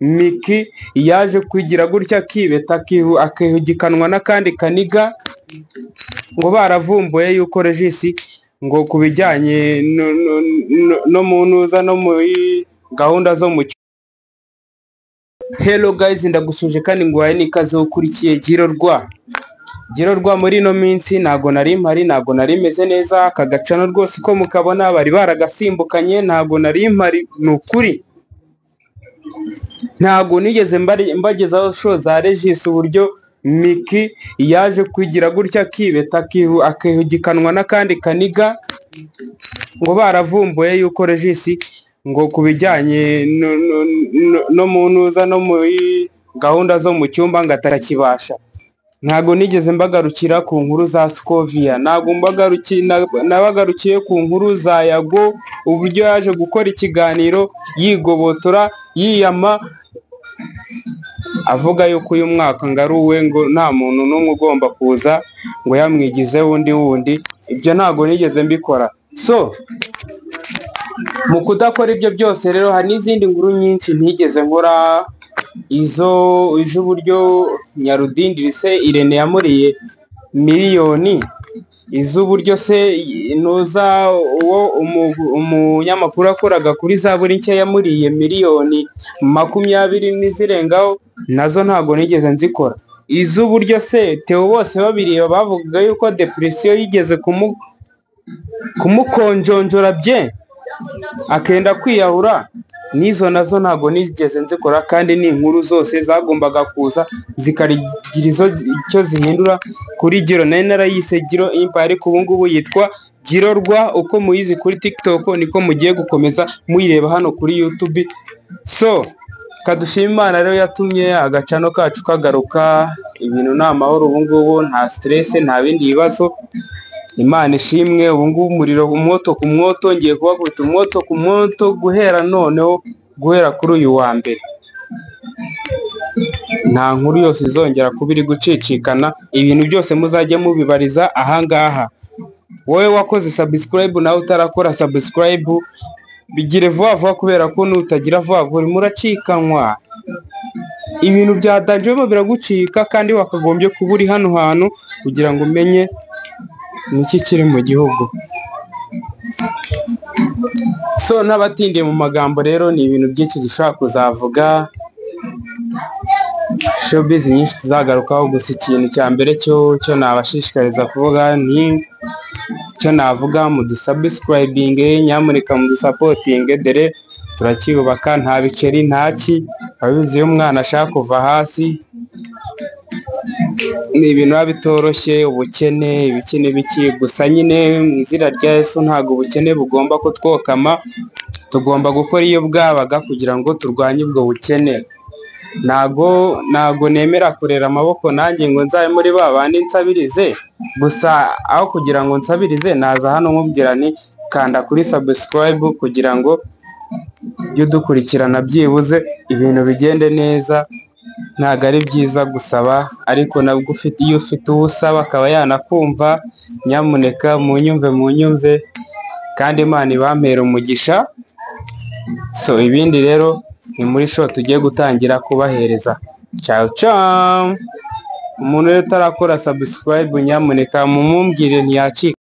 Miki yaje kwigira gutya akibeta akihugikanwa n'akandi kaniga ngo baravumbuye yuko Regis ngo kubijyanye no mu ntuza no muri gahunda zo mu Hello guys, ndagusuje kandi ngwaye nikaze ukurikiye Giro rwa muri no minsi nago nari mpari, nago nari meze neza. Aka gacano rwose ko mukabona bari baragasimbukanye, nago nari mpari nukuri. Ntago nigeze mbagezaho show za Regis uburyo Miki yaje kwigira gutya akibeta akihugikanwa n'akandi kaniga ngo baravumbuye yuko Regis ngo kubijyanye no mu ntuza no muri gahunda zo mu cyumba ngo atarakibasha. Ntago nigeze mbagarukira ku nkuru za Scovia, ntago nabagarukiye ku nkuru za Yago uburyo yaje gukora ikiganiro yigobotora yiyama avuga yuko uyu mwaka ngaruwe ngo nta muntu n'umwe ugomba kuza ngo yamwigize wundi. Ibyo ntago nigeze mbikora. So mu kudakora ibyo byose rero hari n'izindi nkuru nyinshi ntigeze nkora, iz'uburyo Nyarudindiri se Irene yamuriye miliyoni, iz'uburyo se nuza uwo umunyamakuru akoraga kuri Zaburi nshya yamuriye miliyoni 20 n'izirengaho, nazo ntago nigeze nzikora. Iz'uburyo se Theo bose babiriye bavugaga yuko depression yigeze kumukonjonjora bye akenda kwiyahura, nizo nazo ntago nigeze nzikora. Kandi ni inkuru zose zagombaga kuza zikarigira icyo zihindura kuri Giro. Nari narayise Giro Empire, ariko ubu ngubu yitwa Giro rwa. Uko muyizi kuri TikTok niko mugiye gukomeza muyireba hano kuri YouTube. So kadushima Imana rero yatumye agacano kacu kagaruka, ibintu ni amahoro ubu ngubu, nta stress nta bindi bibazo. Imana ishimwe. Ubu ngubu umuriro umwoto ku mwoto, ngiye kubakubita umwoto ku mwoto guhera noneho, guhera kuri uyu wa mbere. Nta nkuru yose izongera kuba iri gucicikana, ibintu byose muzajye mubibariza ahangaha. Wowe wakoze subscribe nawe utarakora subscribe, bigire vuba vuba kubera ko nutagira vuba vuba muracikanwa. Ibintu byadanjemo biragucika kandi wakagombye kuba uri hano hantu kugira ngo umenye niki kiri mu gihugu. So n'abatindiye mu magambo rero, ni ibintu byinshi dushaka kuzavuga, showbiz nyinshi tuzagarukaho. Gusa ikintu cya mbere cyo nabashishikariza kuvuga ni cyo navuga mu dusubscribing, nyamuneka mu dusapoting, dere turacyubaka, nta biceri ntaki. Abizi iyo umwana ashaka kuva hasi ni ibintu biba bitoroshye, ubukene ibikene biki. Gusa nyine mu izina rya Yesu ntago ubukene bugomba ko twokama, tugomba gukora iyo bwabaga kugira ngo turwanye ubwo bukene. Ntago nemera kurera amaboko nanjye ngo nzabe muri babandi nsabirize. Gusa aho kugira ngo nsabirize, naza hano nkubwira ni kanda kuri subscribe kugira ngo ujye dukurikirana byibuze ibintu bigende neza. Ntago ari byiza gusaba, ariko nabwo iyo ufite uwo usaba akaba yanakumva, nyamuneka munyumve kandi Imana ibampera umugisha. So ibindi rero ni muri show tugiye gutangira kubahereza. Ciao. Umuntu rero utarakora subscribe, nyamuneka mumumbwire ntiyacika.